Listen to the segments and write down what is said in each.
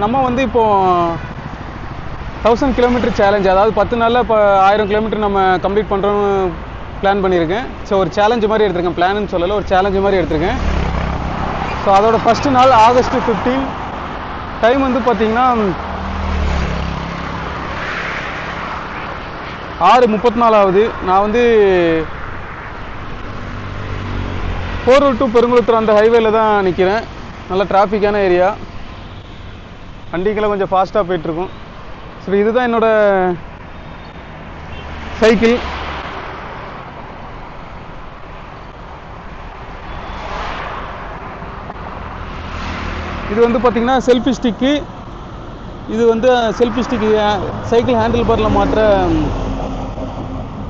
நம்ம வந்து இப்போது 1000 கிலோமீட்டர் சேலஞ்ச், அதாவது 10 நாளில் இப்போ 1000 கிலோமீட்டர் நம்ம கம்ப்ளீட் பண்ணுறோன்னு பிளான் பண்ணியிருக்கேன். ஸோ ஒரு சேலஞ்சு மாதிரி எடுத்திருக்கேன், பிளான்னு சொல்லலை, ஒரு சேலஞ்சு மாதிரி எடுத்திருக்கேன். ஸோ அதோட ஃபஸ்ட்டு நாள் ஆகஸ்ட் 15. டைம் வந்து பார்த்திங்கன்னா 6:34 ஆகுது. நான் வந்து 4 road to பெருங்குளத்தூர் அந்த ஹைவேல தான் நிற்கிறேன். நல்ல டிராஃபிக்கான ஏரியா, வண்டிக்கெல்லாம் கொஞ்சம் ஃபாஸ்ட்டாக போயிட்டுருக்கும். சரி, இதுதான் என்னோடய சைக்கிள். இது வந்து பார்த்திங்கன்னா செல்ஃபி ஸ்டிக்கு. இது வந்து செல்ஃபி ஸ்டிக்கு சைக்கிள் ஹேண்டில் பாரில் மாற்ற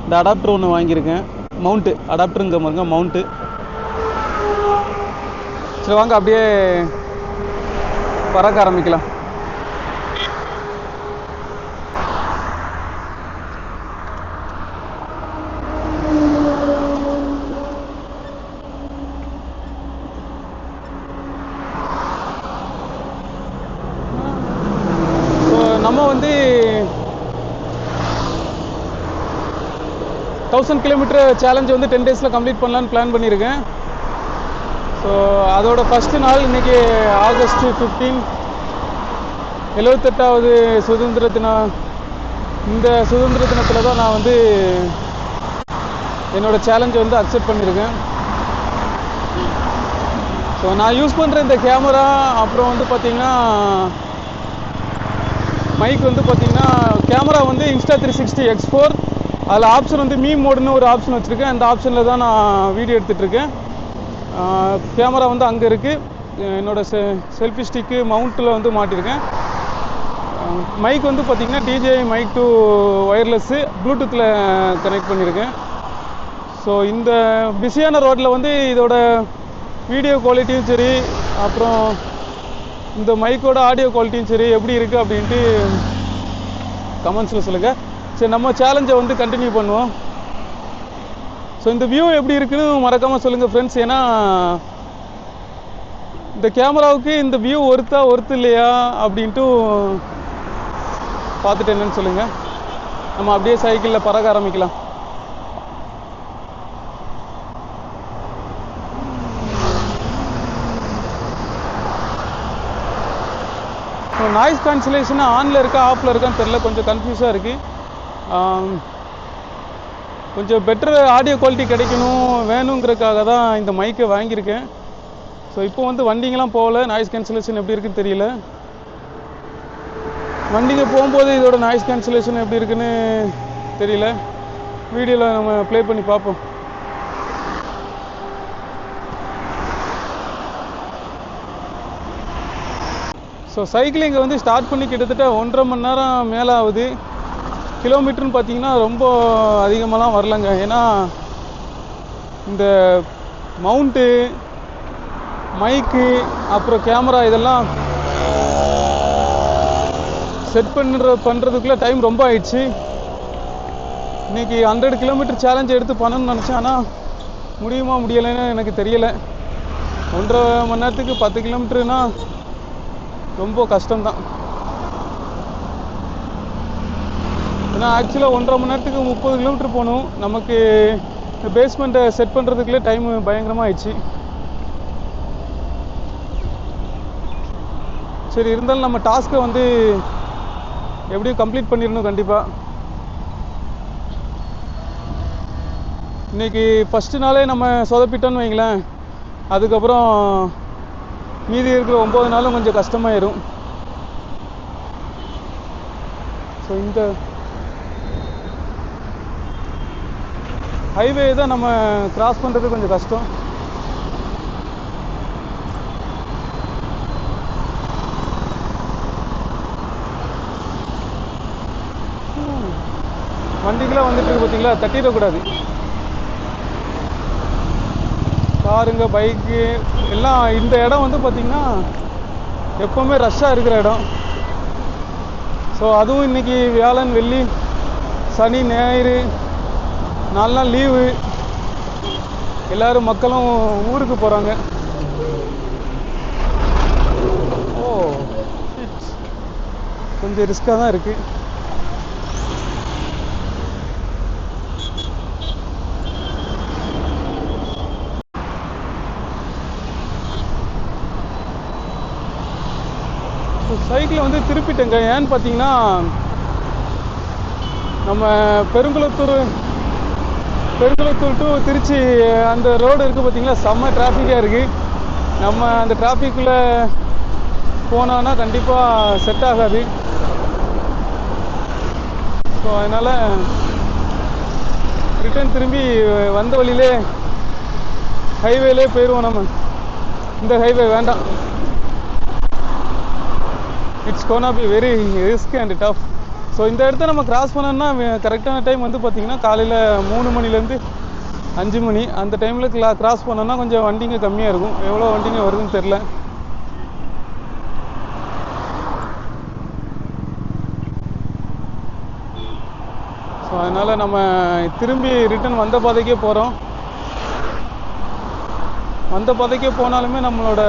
இந்த அடாப்டர் ஒன்று வாங்கியிருக்கேன். மவுண்ட்டு அடாப்டருங்க பாருங்க, மவுண்ட்டு. சரி வாங்க அப்படியே பறக்க ஆரம்பிக்கலாம். நம்ம வந்து 1000 கிலோமீட்டர் சேலஞ்ச் வந்து 10 days கம்ப்ளீட் பண்ணலான்னு பிளான் பண்ணியிருக்கேன். ஸோ அதோட ஃபஸ்ட்டு நாள் இன்றைக்கி ஆகஸ்ட் 15, 78வது சுதந்திர தினம். இந்த சுதந்திர தினத்தில் தான் நான் வந்து என்னோடய சேலஞ்சை வந்து அக்செப்ட் பண்ணியிருக்கேன். ஸோ நான் யூஸ் பண்ணுற இந்த கேமரா, அப்புறம் வந்து பார்த்திங்கன்னா மைக் வந்து பார்த்திங்கன்னா கேமரா வந்து Insta360 X4. அதில் ஆப்ஷன் வந்து மீ மோடுன்னு ஒரு ஆப்ஷன் வச்சுருக்கேன். அந்த ஆப்ஷனில் தான் நான் வீடியோ எடுத்துகிட்ருக்கேன். கேமரா வந்து அங்கே இருக்குது. என்னோடய செல்ஃபி ஸ்டிக்கு மவுண்ட்டில் வந்து மாட்டியிருக்கேன். மைக் வந்து பார்த்திங்கன்னா DJI மைக் 2 ஒயர்லெஸ்ஸு ப்ளூடூத்தில் கனெக்ட் பண்ணியிருக்கேன். ஸோ இந்த பிஸியான ரோட்டில் வந்து இதோட வீடியோ குவாலிட்டியும் சரி, அப்புறம் இந்த மைக்கோட ஆடியோ குவாலிட்டியும் சரி எப்படி இருக்குது அப்படின்ட்டு கமெண்ட்ஸில் சொல்லுங்கள். சரி, நம்ம சேலஞ்சை வந்து கண்டினியூ பண்ணுவோம். ஸோ இந்த வியூ எப்படி இருக்குன்னு மறக்காமல் சொல்லுங்கள் ஃப்ரெண்ட்ஸ். ஏன்னா இந்த கேமராவுக்கு இந்த வியூ ஒர்த்து இல்லையா அப்படின்ட்டு பார்த்துட்டு என்னன்னு சொல்லுங்கள். நம்ம அப்படியே சைக்கிளில் பறக்க ஆரம்பிக்கலாம். நாய்ஸ் கேன்சலேஷன் ஆனில் இருக்கா ஆஃபில் இருக்கான்னு தெரில, கொஞ்சம் கன்ஃபியூஸாக இருக்குது. கொஞ்சம் பெட்டர் ஆடியோ குவாலிட்டி கிடைக்கணும் வேணுங்கிறதுக்காக தான் இந்த மைக்கை வாங்கியிருக்கேன். ஸோ இப்போ வந்து வண்டிங்கெலாம் போகல, நாய்ஸ் கேன்சலேஷன் எப்படி இருக்குன்னு தெரியல. வண்டிங்க போகும்போது இதோட நாய்ஸ் கேன்சலேஷன் எப்படி இருக்குன்னு தெரியல. வீடியோவில் நம்ம ப்ளே பண்ணி பார்ப்போம். ஸோ சைக்கிளிங்கை வந்து ஸ்டார்ட் பண்ணி கிட்டத்தட்ட 1.5 மணி நேரம் மேலே ஆகுது. கிலோமீட்டர்னு பார்த்தீங்கன்னா ரொம்ப அதிகமாகலாம் வரலங்க. ஏன்னா இந்த மவுண்ட்டு, மைக்கு, அப்புறம் கேமரா இதெல்லாம் செட் பண்ணுறதுக்குள்ளே டைம் ரொம்ப ஆயிடுச்சு. இன்றைக்கி 100 கிலோமீட்டர் சேலஞ்ச் எடுத்து பண்ணணும்னு நினச்சேன். ஆனால் முடியுமா முடியலைன்னு எனக்கு தெரியலை. 1.5 மணி நேரத்துக்கு 10 கிலோமீட்டருனா ரொம்ப கஷ்டம்தான். ஏன்னா ஆக்சுவலாக 1.5 மணி நேரத்துக்கு 30 கிலோமீட்டர் போகணும். நமக்கு பேஸ்மெண்ட்டை செட் பண்ணுறதுக்குள்ளே டைம் பயங்கரமாக ஆயிடுச்சு. சரி, இருந்தாலும் நம்ம டாஸ்க்கை வந்து எப்படியும் கம்ப்ளீட் பண்ணிடணும் கண்டிப்பாக. இன்றைக்கி ஃபஸ்ட்டு நாளே நம்ம சொதப்பிட்டோன்னு வைங்களேன், அதுக்கப்புறம் மீதி இருக்கிற 9 நாளும் கொஞ்சம் கஷ்டமாயிடும். ஸோ இந்த ஹைவே தான் நம்ம கிராஸ் பண்ணுறது கொஞ்சம் கஷ்டம். வண்டிக்கெலாம் வந்துட்டு இருக்கு பார்த்தீங்களா, தட்டிடக்கூடாது. காருங்க, பைக்கு எல்லாம். இந்த இடம் வந்து பார்த்திங்கன்னா எப்போவுமே ரஷ்ஷாக இருக்கிற இடம். ஸோ அதுவும் இன்றைக்கி வியாழன், வெள்ளி, சனி, ஞாயிறு 4 நாள் லீவு. எல்லோரும் மக்களும் ஊருக்கு போகிறாங்க. ஓ கொஞ்சம் ரிஸ்க்காக தான் இருக்குது. சைக்கிளை வந்து திருப்பிட்டேங்க. ஏன்னு பார்த்தீங்கன்னா, நம்ம பெருங்குளத்தூர் டு திருச்சி அந்த ரோடு இருக்குது பார்த்தீங்களா, செம்ம டிராஃபிக்காக இருக்குது. நம்ம அந்த டிராஃபிக்கில் போனோன்னா கண்டிப்பாக செட் ஆகாது. ஸோ அதனால் ரிட்டர்ன் திரும்பி வந்த வழியிலே ஹைவேலே போயிடுவோம். நம்ம இந்த ஹைவே வேண்டாம். It's gonna be very risk and tough. So இந்த இடத்த நம்ம கிராஸ் பண்ணோம்னா கரெக்டான டைம் வந்து பார்த்திங்கன்னா காலையில் 3 மணிலேருந்து 5 மணி. அந்த டைமில் கிராஸ் பண்ணோன்னா கொஞ்சம் வண்டிங்க கம்மியாக இருக்கும். எவ்வளோ வண்டிங்க வருதுன்னு தெரில. ஸோ அதனால் நம்ம திரும்பி ரிட்டன் வந்த பாதைக்கே போகிறோம். வந்த பாதைக்கே போனாலுமே நம்மளோட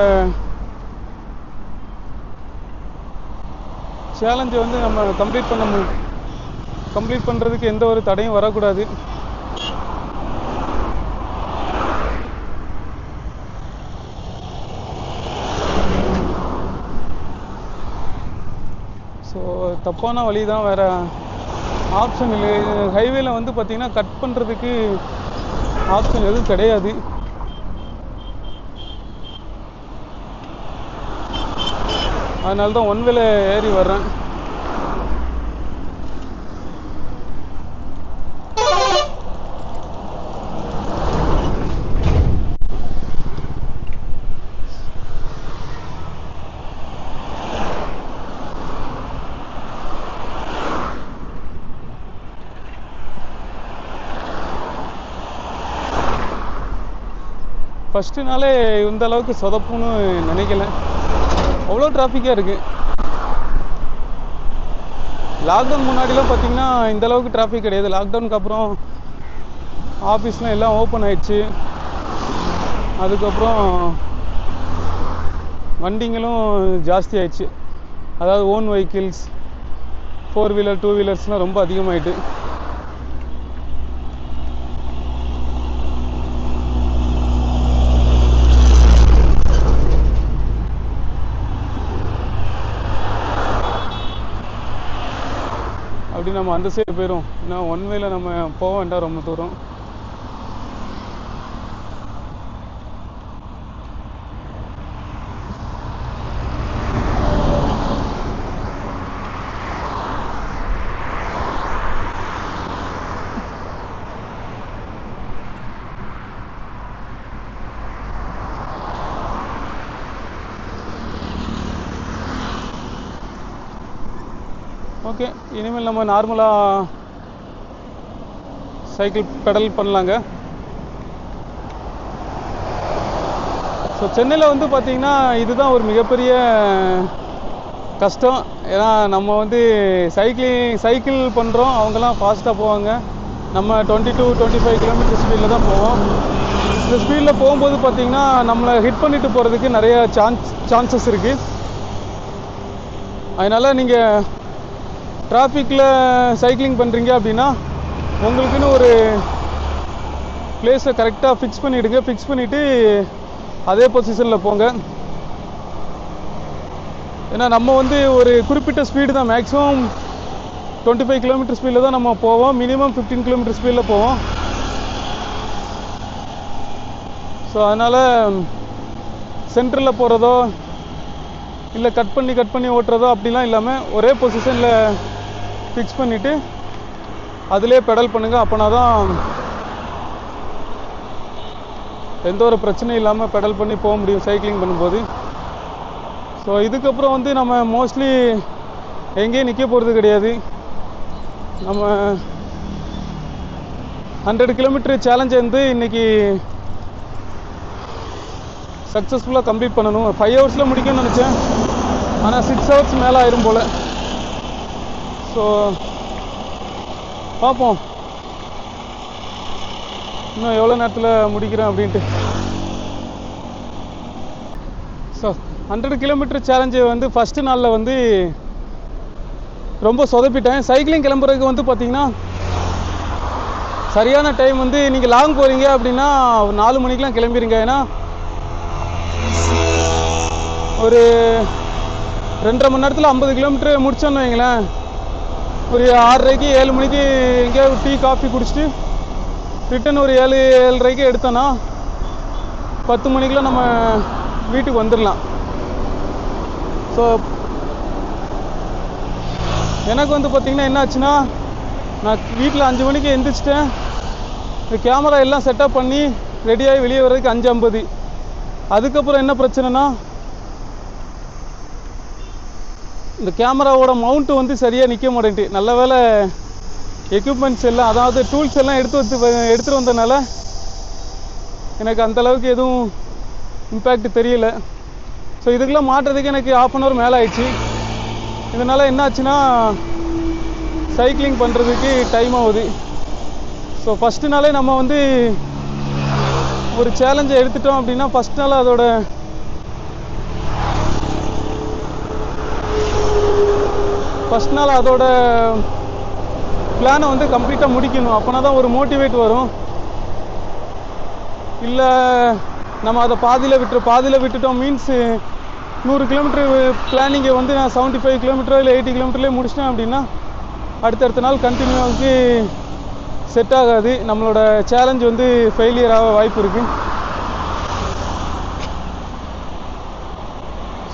சேலஞ்சை வந்து நம்ம கம்ப்ளீட் பண்ணுறதுக்கு எந்த ஒரு தடையும் வரக்கூடாது. ஸோ தப்பான வழி தான், வேறு ஆப்ஷன் இல்லை. ஹைவேல வந்து பார்த்திங்கன்னா கட் பண்ணுறதுக்கு ஆப்ஷன் எதுவும் கிடையாது. அதனால தான் ஒன் வேல ஏறி வர்றேன். ஃபஸ்ட்டு நாளே இந்த அளவுக்கு சொதப்புன்னு நினைக்கல. அவ்வளோ டிராஃபிக்காக இருக்குது. லாக்டவுன் முன்னாடிலாம் பார்த்திங்கன்னா இந்த அளவுக்கு டிராஃபிக் கிடையாது. லாக்டவுனுக்கு அப்புறம் ஆஃபீஸ்லாம் எல்லாம் ஓப்பன் ஆயிடுச்சு. அதுக்கப்புறம் வண்டிங்களும் ஜாஸ்தி ஆயிடுச்சு. அதாவது ஓன் வெஹிக்கிள்ஸ், 4 வீலர் 2 வீலர்ஸ்லாம் ரொம்ப அதிகமாகிட்டு. அப்படி நம்ம அந்த சைடு போயிடும். ஏன்னா ஒன் வேல நம்ம போக வேண்டாம் ரொம்ப தூரம். ஓகே, இனிமேல் நம்ம நார்மலாக சைக்கிள் பெடல் பண்ணலாங்க. ஸோ சென்னையில் வந்து பார்த்திங்கன்னா இதுதான் ஒரு மிகப்பெரிய கஷ்டம். ஏன்னா நம்ம வந்து சைக்கிள் பண்ணுறோம், அவங்கெல்லாம் ஃபாஸ்ட்டாக போவாங்க. நம்ம 20 to 25 கிலோமீட்டர் ஸ்பீடில் தான் போவோம். இந்த ஸ்பீடில் போகும்போது பார்த்திங்கன்னா நம்மளை ஹிட் பண்ணிட்டு போகிறதுக்கு நிறைய சான்சஸ் இருக்குது. அதனால் நீங்கள் டிராஃபிக்கில் சைக்கிளிங் பண்ணுறீங்க அப்படின்னா உங்களுக்குன்னு ஒரு பிளேஸை கரெக்டாக ஃபிக்ஸ் பண்ணிவிடுங்க. ஃபிக்ஸ் பண்ணிவிட்டு அதே பொசிஷனில் போங்க. ஏன்னா நம்ம வந்து ஒரு குறிப்பிட்ட ஸ்பீடு தான், மேக்ஸிமம் 25 கிலோமீட்டர் ஸ்பீடில் தான் நம்ம போவோம். மினிமம் 15 கிலோமீட்டர் ஸ்பீடில் போவோம். ஸோ அதனால் சென்டரில் போகிறதோ இல்லை கட் பண்ணி ஓட்டுறதோ அப்படிலாம் இல்லாமல் ஒரே பொசிஷனில் ஃபிக்ஸ் பண்ணிவிட்டு அதிலே பெடல் பண்ணுங்கள். அப்போனா தான் எந்த ஒரு பிரச்சனையும் இல்லாமல் பெடல் பண்ணி போக முடியும் சைக்கிளிங் பண்ணும்போது. ஸோ இதுக்கப்புறம் வந்து நம்ம மோஸ்ட்லி எங்கேயும் நிற்க போகிறது கிடையாது. நம்ம 100 கிலோமீட்டர் சேலஞ்சை வந்து இன்றைக்கி சக்ஸஸ்ஃபுல்லாக கம்ப்ளீட் பண்ணணும். 5 ஹவர்ஸில் முடிக்கணும்னு நினச்சேன், ஆனால் 6 ஹவர்ஸ் மேலே ஆயிரும் போல். ஸோ பார்ப்போம் இன்னும் எவ்வளோ நேரத்தில் முடிக்கிறேன் அப்படின்ட்டு. ஸோ 100 கிலோமீட்டர் சேலஞ்சு வந்து ஃபஸ்ட்டு நாளில் வந்து ரொம்ப சொதப்பிட்டேன். சைக்கிளிங் கிளம்புறதுக்கு வந்து பார்த்தீங்கன்னா சரியான டைம் வந்து நீங்கள் லாங் போகிறீங்க அப்படின்னா 4 மணிக்கெலாம் கிளம்பிடுங்க. ஏன்னா ஒரு 2.5 மணி நேரத்தில் 50 கிலோமீட்டர் முடிச்சோன்னு வைங்களேன். ஒரு 6:30க்கு 7 மணிக்கு எங்கேயாவது டீ காஃபி குடிச்சிட்டு ரிட்டன் ஒரு 7-7:30க்கு எடுத்தோன்னா 10 மணிக்கெலாம் நம்ம வீட்டுக்கு வந்துடலாம். ஸோ எனக்கு வந்து பார்த்திங்கன்னா என்ன ஆச்சுன்னா, நான் வீட்டில் 5 மணிக்கு எந்திரிச்சிட்டேன். இந்த கேமரா எல்லாம் செட்டப் பண்ணி ரெடியாகி வெளியே வர்றதுக்கு 5:50. அதுக்கப்புறம் என்ன பிரச்சனைனா, இந்த கேமராவோட மவுண்ட்டு வந்து சரியாக நிற்க மாட்டேன்ட்டு. நல்ல வேலை எக்யூப்மெண்ட்ஸ் எல்லாம், அதாவது டூல்ஸ் எல்லாம் எடுத்துகிட்டு வந்ததுனால எனக்கு அந்தளவுக்கு எதுவும் இம்பேக்ட் தெரியல. ஸோ இதுக்கெல்லாம் மாட்டுறதுக்கு எனக்கு 1/2 hour மேலே ஆயிடுச்சு. இதனால் என்ன ஆச்சுன்னா, சைக்கிளிங் பண்ணுறதுக்கு டைம் ஆகுது. ஸோ ஃபஸ்ட்டு நாளே நம்ம வந்து ஒரு சேலஞ்சை எடுத்துட்டோம் அப்படின்னா ஃபஸ்ட் நாள் அதோட பிளானை வந்து கம்ப்ளீட்டாக முடிக்கணும். அப்போனா தான் ஒரு மோட்டிவேட் வரும். இல்லை நம்ம அதை பாதியில் விட்டுட்டோம் மீன்ஸ் 100 கிலோமீட்டர் பிளானிங்கை வந்து நான் 75 கிலோமீட்டரோ இல்லை 80 கிலோமீட்டர்லேயே முடிச்சிட்டேன் அப்படின்னா அடுத்தடுத்த நாள் கண்டினியூவாக செட் ஆகாது. நம்மளோட சேலஞ்ச் வந்து ஃபெயிலியர் ஆக வாய்ப்பு இருக்குது.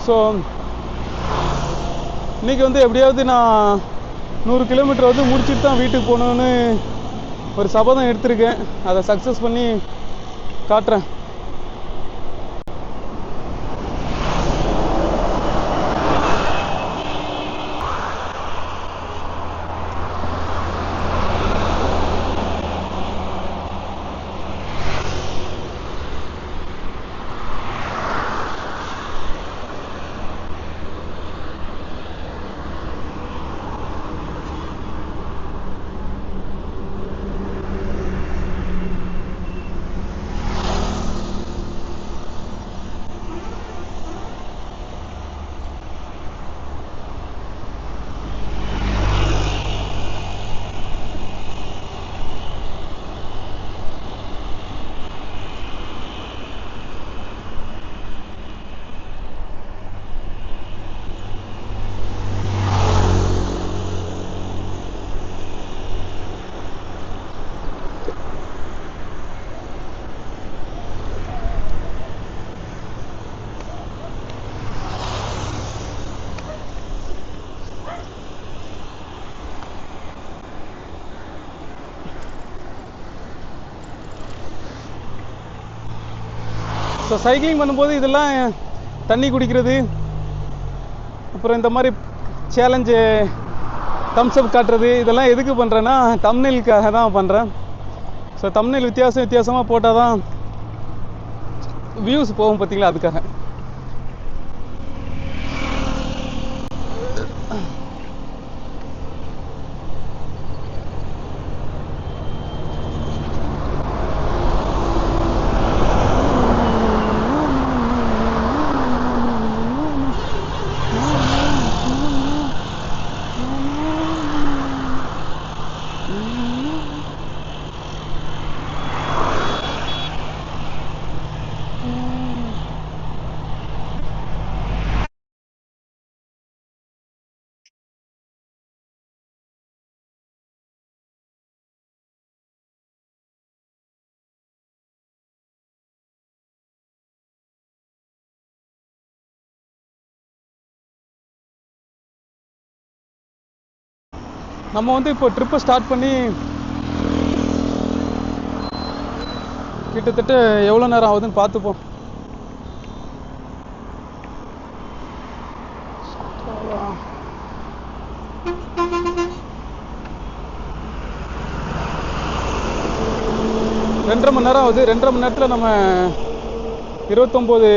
ஸோ இன்றைக்கி வந்து எப்படியாவது நான் 100 கிலோமீட்டர் வந்து முடிச்சுட்டு தான் வீட்டுக்கு போகணுன்னு ஒரு சபதம் எடுத்திருக்கேன். அதை சக்ஸஸ் பண்ணி காட்டுறேன். ஸோ சைக்கிளிங் பண்ணும்போது இதெல்லாம் தண்ணி குடிக்கிறது, அப்புறம் இந்த மாதிரி சேலஞ்சு தம்ஸ்அப் காட்டுறது, இதெல்லாம் எதுக்கு பண்ணுறேன்னா தம்ப்நெயிலுக்காக தான் பண்ணுறேன். ஸோ தம்ப்நெயில் வித்தியாசமாக போட்டால் தான் வியூஸ் போகும் பார்த்தீங்களா, அதுக்காக. நம்ம வந்து இப்போ ட்ரிப்பை ஸ்டார்ட் பண்ணி கிட்டத்தட்ட எவ்வளோ நேரம் ஆகுதுன்னு பார்த்துப்போம். ரெண்டரை மணி நேரம் ஆகுது. 2.5 மணி நேரத்தில் நம்ம 29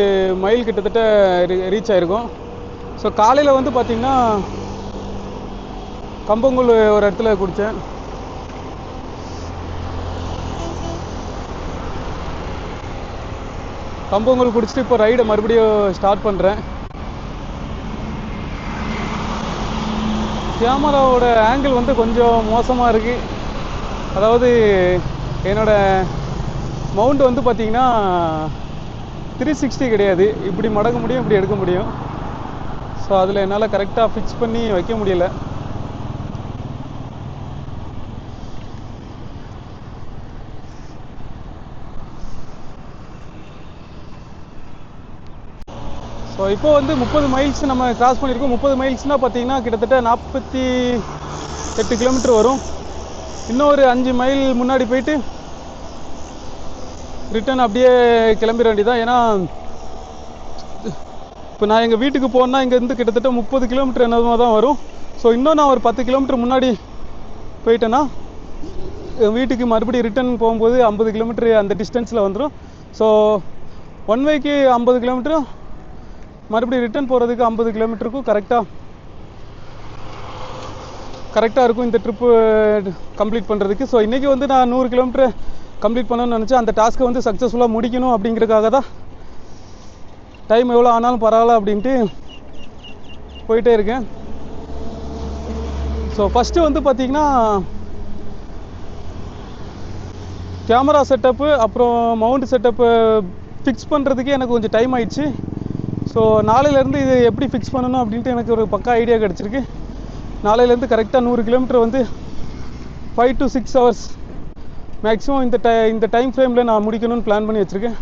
மைல் கிட்டத்தட்ட ரீச் ஆகிருக்கோம். ஸோ காலையில் வந்து பார்த்திங்கன்னா கம்பங்கூழ் ஒரு இடத்துல குடித்தேன். கம்பங்கூழ் குடிச்சிட்டு இப்போ ரைடை மறுபடியும் ஸ்டார்ட் பண்ணுறேன். கேமராவோட ஆங்கிள் வந்து கொஞ்சம் மோசமாக இருக்குது. அதாவது என்னோடய மவுண்ட் வந்து பார்த்திங்கன்னா 360 கிடையாது. இப்படி மடக்க முடியும், இப்படி எடுக்க முடியும். ஸோ அதில் என்னால் கரெக்டாக ஃபிக்ஸ் பண்ணி வைக்க முடியல. ஸோ இப்போ வந்து 30 மைல்ஸ் நம்ம கிராஸ் பண்ணியிருக்கோம். 30 மைல்ஸ்னால் பார்த்தீங்கன்னா கிட்டத்தட்ட 48 கிலோமீட்டர் வரும். இன்னும் ஒரு 5 மைல் முன்னாடி போயிட்டு ரிட்டன் அப்படியே கிளம்பிட வேண்டியதான். ஏன்னா இப்போ நான் எங்கள் வீட்டுக்கு போனால் இங்கேருந்து கிட்டத்தட்ட 30 கிலோமீட்டர் என்னதுமாக தான் வரும். ஸோ இன்னும் நான் ஒரு 10 கிலோமீட்டர் முன்னாடி போயிட்டேன்னா வீட்டுக்கு மறுபடியும் ரிட்டன் போகும்போது 50 கிலோமீட்டர் அந்த டிஸ்டன்ஸில் வந்துடும். ஸோ ஒன் வேக்கு 50 கிலோமீட்டரும், மறுபடியும் ரிட்டன் போகிறதுக்கு 50 கிலோமீட்டருக்கும் கரெக்டாக இருக்கும் இந்த ட்ரிப்பு கம்ப்ளீட் பண்ணுறதுக்கு. ஸோ இன்றைக்கி வந்து நான் 100 கிலோமீட்டர் கம்ப்ளீட் பண்ணணும்னு நினச்சேன். அந்த டாஸ்க்கை வந்து சக்ஸஸ்ஃபுல்லாக முடிக்கணும் அப்படிங்கிறதுக்காக தான் டைம் எவ்வளோ ஆனாலும் பரவாயில்ல அப்படின்ட்டு போயிட்டே இருக்கேன். ஸோ ஃபஸ்ட்டு வந்து பார்த்திங்கன்னா கேமரா செட்டப்பு அப்புறம் மவுண்ட் செட்டப்பு ஃபிக்ஸ் பண்ணுறதுக்கே எனக்கு கொஞ்சம் டைம் ஆயிடுச்சு. ஸோ நாளையிலேருந்து இது எப்படி ஃபிக்ஸ் பண்ணணும் அப்படின்ட்டு எனக்கு ஒரு பக்கா ஐடியா கிடச்சிருக்கு. நாளையிலேருந்து கரெக்டாக 100 கிலோமீட்டர் வந்து 5 to 6 hours மேக்ஸிமம் இந்த டைம் ஃப்ரேமில் நான் முடிக்கணும்னு பிளான் பண்ணி வச்சுருக்கேன்.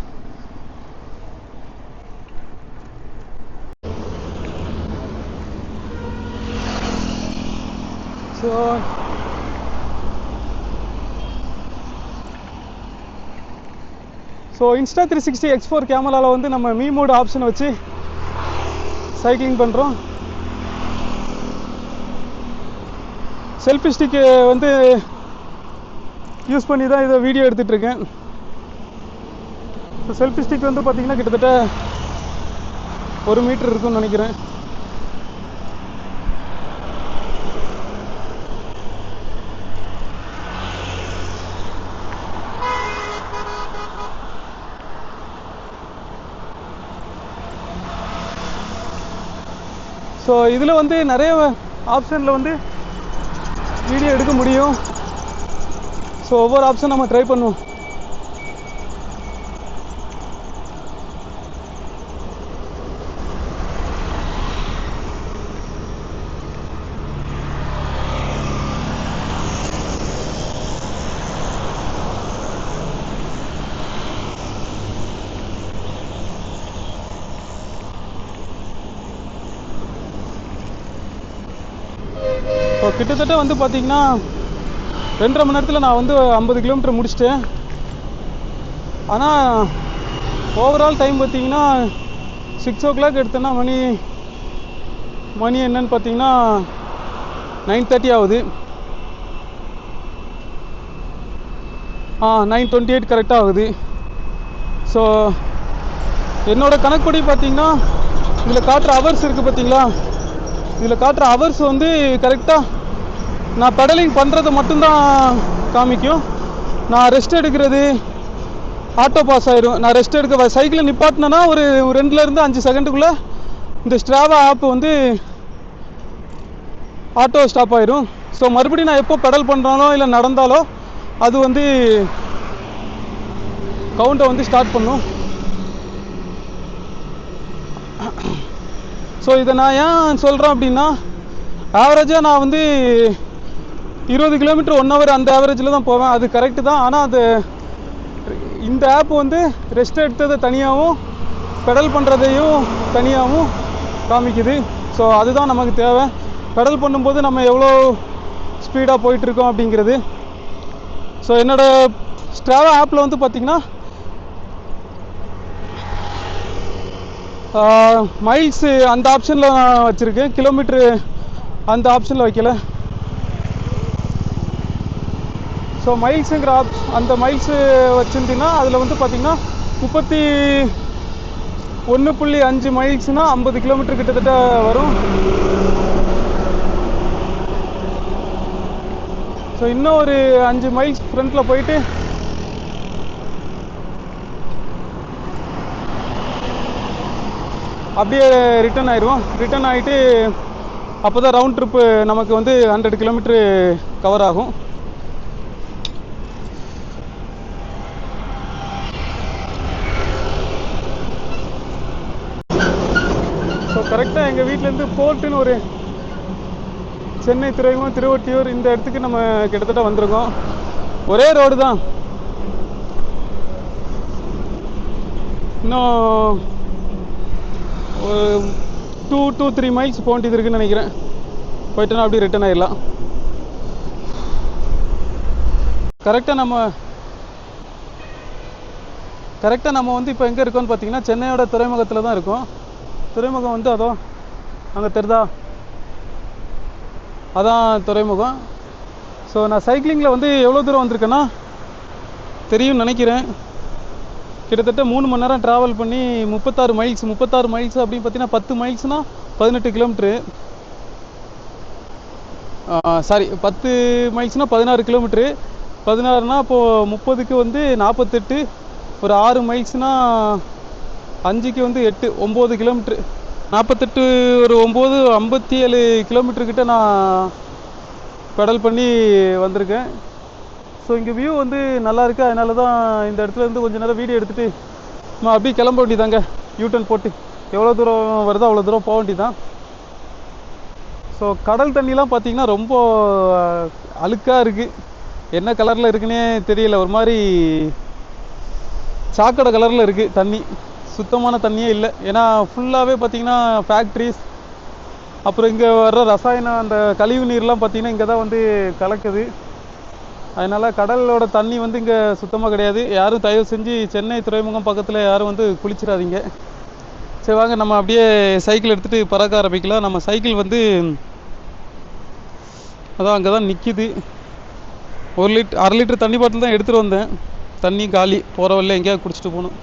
ஸோ Insta360 X4 கேமராவில் வந்து நம்ம மீ மோட் ஆப்ஷனை வச்சு சைக்கிளிங் பண்ணுறோம். செல்ஃபி ஸ்டிக்கு வந்து யூஸ் பண்ணி தான் இதை வீடியோ எடுத்துகிட்ருக்கேன். ஸோ செல்ஃபி ஸ்டிக் வந்து பார்த்திங்கன்னா கிட்டத்தட்ட 1 மீட்டர் இருக்குன்னு நினைக்கிறேன். ஸோ இதில் வந்து நிறைய ஆப்ஷனில் வந்து வீடியோ எடுக்க முடியும். ஸோ ஒவ்வொரு ஆப்ஷன் நம்ம ட்ரை பண்ணுவோம். ஸோ கிட்டத்தட்ட வந்து பார்த்திங்கன்னா 2.5 மணி நேரத்தில் நான் வந்து 50 கிலோமீட்டர் முடிச்சிட்டேன். ஆனால் ஓவரால் டைம் பார்த்திங்கன்னா 6 o'clock எடுத்தேன்னா மணி என்னன்னு பார்த்தீங்கன்னா 9:30 ஆகுது. 9:28 கரெக்டாக ஆகுது. ஸோ என்னோடய கணக்குப்படி பார்த்திங்கன்னா இதில் காட்டுற ஹவர்ஸ் இருக்குது பார்த்தீங்களா, இதில் காட்டுற ஹவர்ஸ் வந்து கரெக்டாக நான் பெடலிங் பண்ணுறது மட்டும்தான் காமிக்கும். நான் ரெஸ்ட் எடுக்கிறது ஆட்டோ பாஸ் ஆயிடும். நான் ரெஸ்ட் எடுக்க சைக்கிளை நிப்பாட்டினேன்னா ஒரு 2 to 5 செகண்டுக்குள்ளே இந்த ஸ்ட்ராவா ஆப் வந்து ஆட்டோ ஸ்டாப் ஆயிடும். ஸோ மறுபடியும் நான் எப்போ பெடல் பண்ணுறானோ இல்லை நடந்தாலோ அது வந்து கவுண்டை வந்து ஸ்டார்ட் பண்ணும். ஸோ இதை நான் ஏன் சொல்கிறேன் அப்படின்னா, ஆவரேஜாக நான் வந்து 20 கிலோமீட்டர் 1 hour அந்த ஆவரேஜில் தான் போவேன். அது கரெக்டு தான். ஆனால் அது இந்த ஆப் வந்து ரெஸ்ட் எடுத்ததை தனியாகவும் பெடல் பண்ணுறதையும் தனியாகவும் காமிக்குது. ஸோ அதுதான் நமக்கு தேவை. பெடல் பண்ணும்போது நம்ம எவ்வளோ ஸ்பீடாக போயிட்டுருக்கோம் அப்படிங்கிறது. ஸோ என்னோடய ஸ்ட்ராவா ஆப்பில் வந்து பார்த்திங்கன்னா மைல்ஸு அந்த ஆப்ஷனில் நான் வச்சுருக்கேன், கிலோமீட்ரு அந்த ஆப்ஷனில் வைக்கல. ஸோ மைல்ஸுங்கிற அந்த மைல்ஸு வச்சுருந்தீங்கன்னா அதில் வந்து பார்த்திங்கன்னா 31.5 மைல்ஸ்னால் 50 கிலோமீட்டர் கிட்டத்தட்ட வரும். ஸோ இன்னும் ஒரு 5 மைல்ஸ் ஃப்ரண்ட்டில் போயிட்டு அப்படியே ரிட்டர்ன் ஆகிடுவோம். ரிட்டர்ன் ஆகிட்டு அப்போ தான் ரவுண்ட் ட்ரிப்பு நமக்கு வந்து 100 கிலோமீட்ரு கவர் ஆகும். ஸோ கரெக்டாக எங்கள் வீட்டிலேருந்து போர்ட்டுன்னு ஒரு சென்னை துறைமுகம் திருவொட்டியூர் இந்த இடத்துக்கு நம்ம கிட்டத்தட்ட வந்திருக்கோம். ஒரே ரோடு தான், இன்னும் ஒரு 2 to 3 மைல்ஸ் போக வேண்டியது இருக்குன்னு நினைக்கிறேன். போயிட்டோன்னா அப்படியே ரிட்டர்ன் ஆயிடலாம். கரெக்டாக நம்ம வந்து இப்போ எங்கே இருக்கோம்னு பார்த்தீங்கன்னா சென்னையோட துறைமுகத்தில் தான் இருக்கோம். துறைமுகம் வந்து அதோ அங்கே தெரிதா, அதான் துறைமுகம். ஸோ நான் சைக்கிளிங்கில் வந்து எவ்வளோ தூரம் வந்திருக்கேன்னா தெரியும்னு நினைக்கிறேன். கிட்டத்தட்ட 3 மணி நேரம் ட்ராவல் பண்ணி 36 மைல்ஸ் அப்படின்னு பார்த்தீங்கன்னா 10 மைல்ஸ்னால் 18 கிலோமீட்ரு. சாரி, 10 மைல்ஸ்னால் 16 கிலோமீட்ரு. 16னா இப்போது 30க்கு வந்து 48, ஒரு 6 மைல்ஸ்னால் 5க்கு வந்து 8, 9 கிலோமீட்ரு. 48 ஒரு 9, 57 கிலோமீட்டர்கிட்ட நான் பெடல் பண்ணி வந்திருக்கேன். ஸோ இங்கே வியூ வந்து நல்லா இருக்குது. அதனால தான் இந்த இடத்துல இருந்து கொஞ்சம் நேரம் வீடியோ எடுத்துகிட்டு நம்ம அப்படியே கிளம்ப வேண்டியதாங்க. யூட்டர்ன் போட்டு எவ்வளோ தூரம் வருதோ அவ்வளோ தூரம் போக வேண்டியதான். ஸோ கடல் தண்ணிலாம் பார்த்திங்கன்னா ரொம்ப அழுக்காக இருக்குது. என்ன கலரில் இருக்குன்னே தெரியல, ஒரு மாதிரி சாக்கடை கலரில் இருக்குது தண்ணி. சுத்தமான தண்ணியே இல்லை. ஏன்னா ஃபுல்லாகவே பார்த்திங்கன்னா ஃபேக்ட்ரிஸ், அப்புறம் இங்கே வர்ற ரசாயனம், அந்த கழிவு நீர்லாம் பார்த்திங்கன்னா இங்கே தான் வந்து கலக்குது. அதனால் கடலோட தண்ணி வந்து இங்கே சுத்தமாக கிடையாது. யாரும் தயவு செஞ்சு சென்னை துறைமுகம் பக்கத்தில் யாரும் வந்து குளிச்சிடாதீங்க. சரி வாங்க, நம்ம அப்படியே சைக்கிள் எடுத்துகிட்டு பறக்க ஆரம்பிக்கலாம். நம்ம சைக்கிள் வந்து அதான் அங்கே தான் நிற்கிது. 1 லிட்டர் தண்ணி பாட்டில் தான் எடுத்துகிட்டு வந்தேன். தண்ணி காலி, போகிற வழியில் எங்கேயாவது குடிச்சிட்டு போகணும்.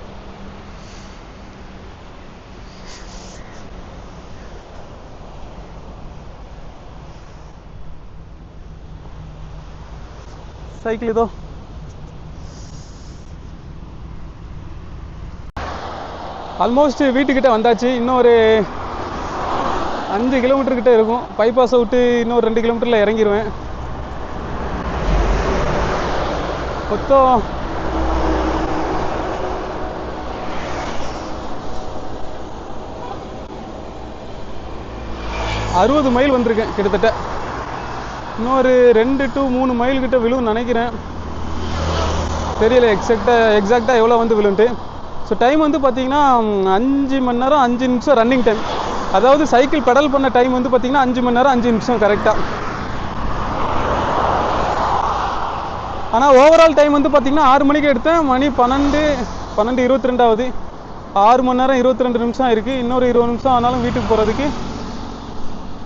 சைக்கிள் இதோ ஆல்மோஸ்ட் வீட்டுக்கிட்ட வந்தாச்சு. இன்னும் ஒரு 5 கிலோமீட்டர் கிட்ட இருக்கும். பைபாஸை விட்டு இன்னும் 2 கிலோமீட்டரில் இறங்கிடுவேன். மொத்தம் 60 மைல் வந்திருக்கேன் கிட்டத்தட்ட. இன்னொரு 2 to 3 மைல் கிட்ட விழுன்னு நினைக்கிறேன். தெரியல எக்ஸாக்டாக எவ்வளோ வந்து விழுன்ட்டு. ஸோ டைம் வந்து பார்த்தீங்கன்னா 5 மணி நேரம் 5 நிமிஷம் ரன்னிங் டைம். அதாவது சைக்கிள் பெடல் பண்ண டைம் வந்து பார்த்தீங்கன்னா 5 மணி நேரம் 5 நிமிஷம் கரெக்டாக. ஆனால் ஓவரால் டைம் வந்து பார்த்தீங்கன்னா 6 மணிக்கு எடுத்தேன். மணி 12:22 ஆகுது. 6 மணி நேரம் 22 நிமிஷம் இருக்குது. இன்னொரு 20 நிமிஷம் ஆனாலும் வீட்டுக்கு போகிறதுக்கு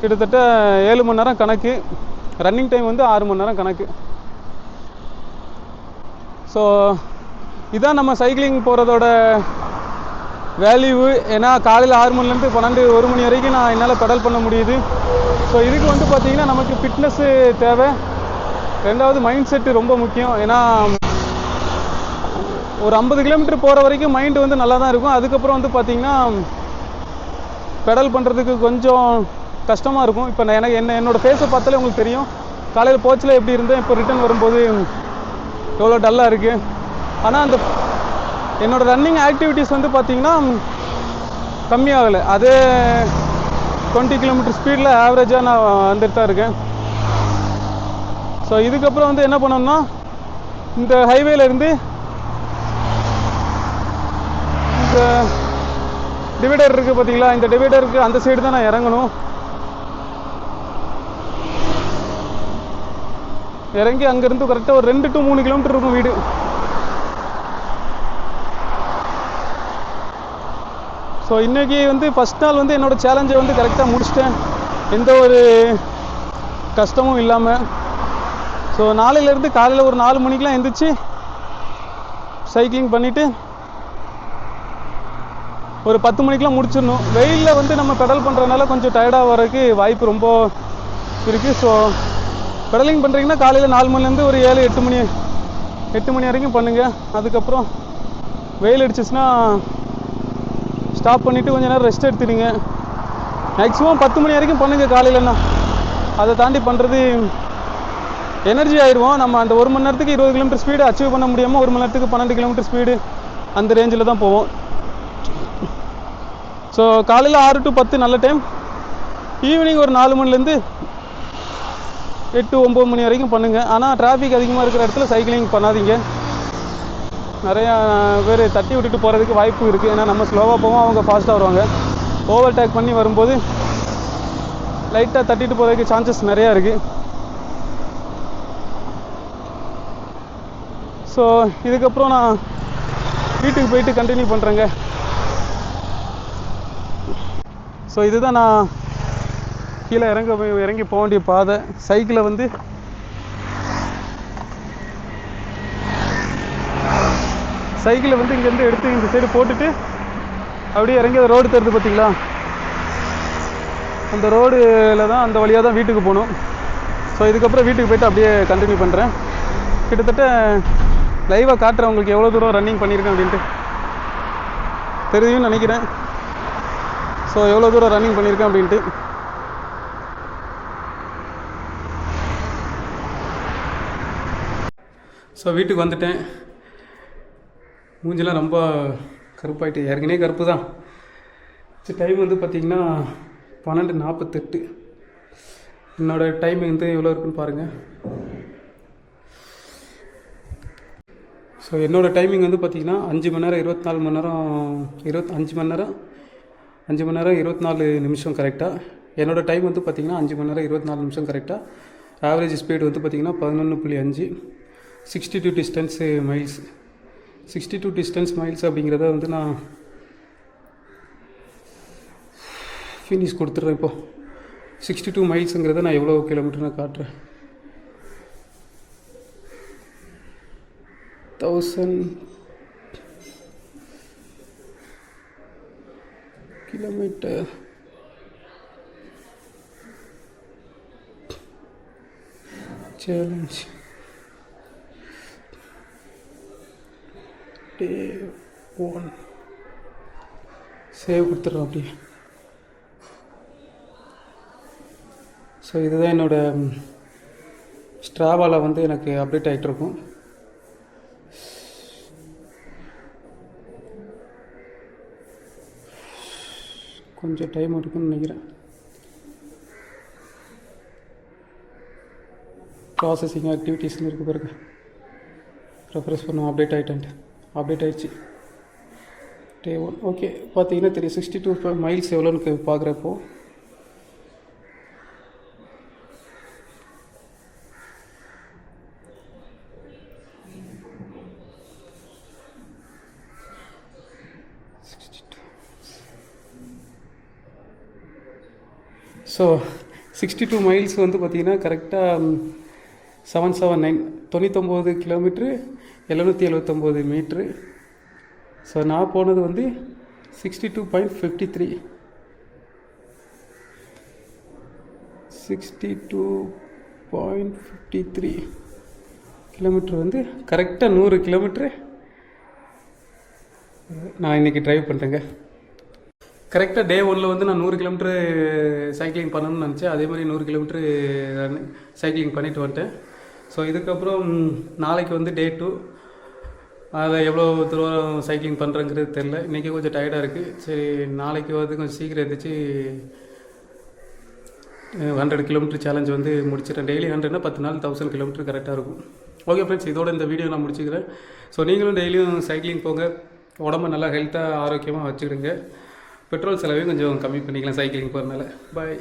கிட்டத்தட்ட 7 மணி நேரம் கணக்கு. ரன்னிங் டைம் வந்து 6 மணி நேரம் கணக்கு. ஸோ இதான் நம்ம சைக்கிளிங் போகிறதோட வேல்யூ. ஏன்னா காலையில் 6 மணிலேருந்து 1 மணி வரைக்கும் நான் என்னால் பெடல் பண்ண முடியுது. ஸோ இதுக்கு வந்து பார்த்திங்கன்னா நமக்கு ஃபிட்னஸ்ஸு தேவை. ரெண்டாவது மைண்ட் செட்டு ரொம்ப முக்கியம். ஏன்னா ஒரு 50 கிலோமீட்டர் போகிற வரைக்கும் மைண்டு வந்து நல்லா தான் இருக்கும். அதுக்கப்புறம் வந்து பார்த்திங்கன்னா பெடல் பண்ணுறதுக்கு கொஞ்சம் கஷ்டமாக இருக்கும். இப்போ என்னோடய ஃபேஸை பார்த்தாலே உங்களுக்கு தெரியும். காலையில் போச்சில் எப்படி இருந்தேன், இப்போ ரிட்டர்ன் வரும்போது எவ்வளோ டல்லாக இருக்குது. ஆனால் அந்த என்னோடய ரன்னிங் ஆக்டிவிட்டீஸ் வந்து பார்த்திங்கன்னா கம்மியாகலை. அதே 20 கிலோமீட்டர் ஸ்பீடில் ஆவரேஜாக நான் வந்துட்டு தான் இருக்கேன். ஸோ இதுக்கப்புறம் வந்து என்ன பண்ணணும்னா, இந்த ஹைவேலேருந்து இந்த டிவைடர் இருக்குது பார்த்தீங்களா, இந்த டிவைடருக்கு அந்த சைடு தான் நான் இறங்கணும். இறங்கி அங்கேருந்து கரெக்டாக ஒரு 2 to 3 கிலோமீட்டர் இருக்கும் வீடு. ஸோ இன்றைக்கி வந்து ஃபஸ்ட் நாள் வந்து என்னோடய சேலஞ்சை வந்து கரெக்டாக முடிச்சிட்டேன், எந்த ஒரு கஷ்டமும் இல்லாமல். ஸோ நாளையிலேருந்து காலையில் ஒரு 4 மணிக்கெலாம் எழுந்திரிச்சு சைக்கிளிங் பண்ணிவிட்டு ஒரு 10 மணிக்கெலாம் முடிச்சிடணும். வெயிலில் வந்து நம்ம பெடல் பண்ணுறதுனால கொஞ்சம் டயர்டாக வரதுக்கு வாய்ப்பு ரொம்ப இருக்குது. ஸோ பெடலிங் பண்ணுறீங்கன்னா காலையில் 4 மணிலேருந்து ஒரு 8 மணி வரைக்கும் பண்ணுங்கள். அதுக்கப்புறம் வெயில் அடிச்சிச்சுன்னா ஸ்டாப் பண்ணிவிட்டு கொஞ்சம் நேரம் ரெஸ்ட் எடுத்துடுங்க. மேக்ஸிமம் 10 மணி வரைக்கும் பண்ணுங்கள் காலையிலன்னா. அதை தாண்டி பண்ணுறது எனர்ஜி ஆயிடுவோம். நம்ம அந்த 1 மணி நேரத்துக்கு 20 கிலோமீட்டர் ஸ்பீடு அச்சீவ் பண்ண முடியாமல் 1 மணி நேரத்துக்கு 12 கிலோமீட்டர் ஸ்பீடு அந்த ரேஞ்சில் தான் போவோம். ஸோ காலையில் 6 to 10 நல்ல டைம். ஈவினிங் ஒரு 4 மணிலேருந்து 8-9 மணி வரைக்கும் பண்ணுங்கள். ஆனால் டிராஃபிக் அதிகமாக இருக்கிற இடத்துல சைக்கிளிங் பண்ணாதீங்க. நிறையா பேர் தட்டி விட்டுட்டு போகிறதுக்கு வாய்ப்பு இருக்குது. ஏன்னா நம்ம ஸ்லோவாக போவோம், அவங்க ஃபாஸ்ட்டாக வருவாங்க. ஓவர் டேக் பண்ணி வரும்போது லைட்டாக தட்டிட்டு போகிறதுக்கு சான்சஸ் நிறையா இருக்குது. ஸோ இதுக்கப்புறம் நான் வீட்டுக்கு போயிட்டு கண்டினியூ பண்ணுறேங்க. ஸோ இதுதான் நான் கீழே இறங்கி போக வேண்டிய பாதை. சைக்கிளை வந்து இங்கேருந்து எடுத்து இந்த சைடு போட்டுட்டு அப்படியே இறங்கி அந்த ரோடு தருது பார்த்தீங்களா, அந்த ரோடில் தான், அந்த வழியாக தான் வீட்டுக்கு போகணும். ஸோ இதுக்கப்புறம் வீட்டுக்கு போய்ட்டு அப்படியே கண்டினியூ பண்ணுறேன். கிட்டத்தட்ட லைவாக காட்டுறேன் உங்களுக்கு எவ்வளோ தூரம் ரன்னிங் பண்ணியிருக்கேன் அப்படின்ட்டு தெரியும்னு நினைக்கிறேன். ஸோ எவ்வளோ தூரம் ரன்னிங் பண்ணியிருக்கேன் அப்படின்ட்டு. ஸோ வீட்டுக்கு வந்துட்டேன். மூஞ்செல்லாம் ரொம்ப கருப்பாயிட்டு, ஏற்கனவே கருப்பு தான். டைம் வந்து பார்த்திங்கன்னா 12:48. என்னோடய டைம் வந்து எவ்வளோ இருக்குன்னு பாருங்கள். ஸோ என்னோடய டைமிங் வந்து பார்த்திங்கன்னா 5 மணி நேரம் 24 மணி நேரம் 5 மணி நேரம் 24 நிமிஷம் கரெக்டாக. என்னோடய டைம் வந்து பார்த்திங்கன்னா 5 மணி நேரம் 24 நிமிஷம் கரெக்டாக. ஆவரேஜ் ஸ்பீடு வந்து பார்த்திங்கன்னா 11.5. 62 டிஸ்டன்ஸு மைல்ஸ். 62 டிஸ்டன்ஸ் மைல்ஸ் அப்படிங்கிறத வந்து நான் ஃபினிஷ் கொடுத்துட்றேன். இப்போது 62 மைல்ஸுங்கிறத நான் எவ்வளோ கிலோமீட்டர் நான் காட்டுறேன். 1000 கிலோமீட்டர் சேலஞ்ச் டே 1 சேவ் கொடுத்துட்றோம் அப்படியே. ஸோ இதுதான் என்னோடய ஸ்ட்ராவாவில் வந்து எனக்கு அப்டேட் ஆகிட்டுருக்கும். கொஞ்சம் டைம் எடுக்குன்னு நினைக்கிறேன். ப்ராசஸிங் ஆக்டிவிட்டீஸ்னு இருக்குது பிறகு ரெஃப்ரெஷ் பண்ணுவோம். அப்டேட் ஆகிடுச்சு. டே 1 ஓகே. பார்த்தீங்கன்னா தெரியும் 62 மைல்ஸ் எவ்வளோன்னு பார்க்குறப்போ. ஸோ 62 மைல்ஸ் வந்து பார்த்திங்கன்னா கரெக்டாக 779 99 கிலோமீட்ரு 779 மீட்ரு. ஸோ நான் போனது வந்து 62.53 கிலோமீட்ரு வந்து கரெக்டாக 100 கிலோமீட்ரு நான் இன்றைக்கி ட்ரைவ் பண்ணுறேங்க. கரெக்டாக டே 1 வந்து நான் 100 கிலோமீட்ரு சைக்கிளிங் பண்ணணும்னு நினச்சேன். அதே மாதிரி 100 கிலோமீட்ரு சைக்கிளிங் பண்ணிட்டு வந்துட்டேன். ஸோ இதுக்கப்புறம் நாளைக்கு வந்து டே 2. அதை எவ்வளோ தூரம் சைக்கிளிங் பண்ணுறேங்கிறது தெரில. இன்றைக்கி கொஞ்சம் டயர்டாக இருக்குது. சரி நாளைக்கு வந்து கொஞ்சம் சீக்கிரம் எழுந்திரிச்சு 100 கிலோமீட்டர் சேலஞ்ச் வந்து முடிச்சிடறேன். டெய்லி 100னா 10 நாள் 1000 கிலோமீட்டர் கரெக்டாக இருக்கும். ஓகே ஃப்ரெண்ட்ஸ், இதோட இந்த வீடியோ நான் முடிச்சுக்கிறேன். ஸோ நீங்களும் டெய்லியும் சைக்கிளிங் போங்க, உடம்பு நல்லா ஹெல்த்தாக ஆரோக்கியமாக வச்சுக்கிடுங்க. பெட்ரோல் செலவையும் கொஞ்சம் கம்மி பண்ணிக்கலாம் சைக்கிளிங் போகிறதுனால. பாய்.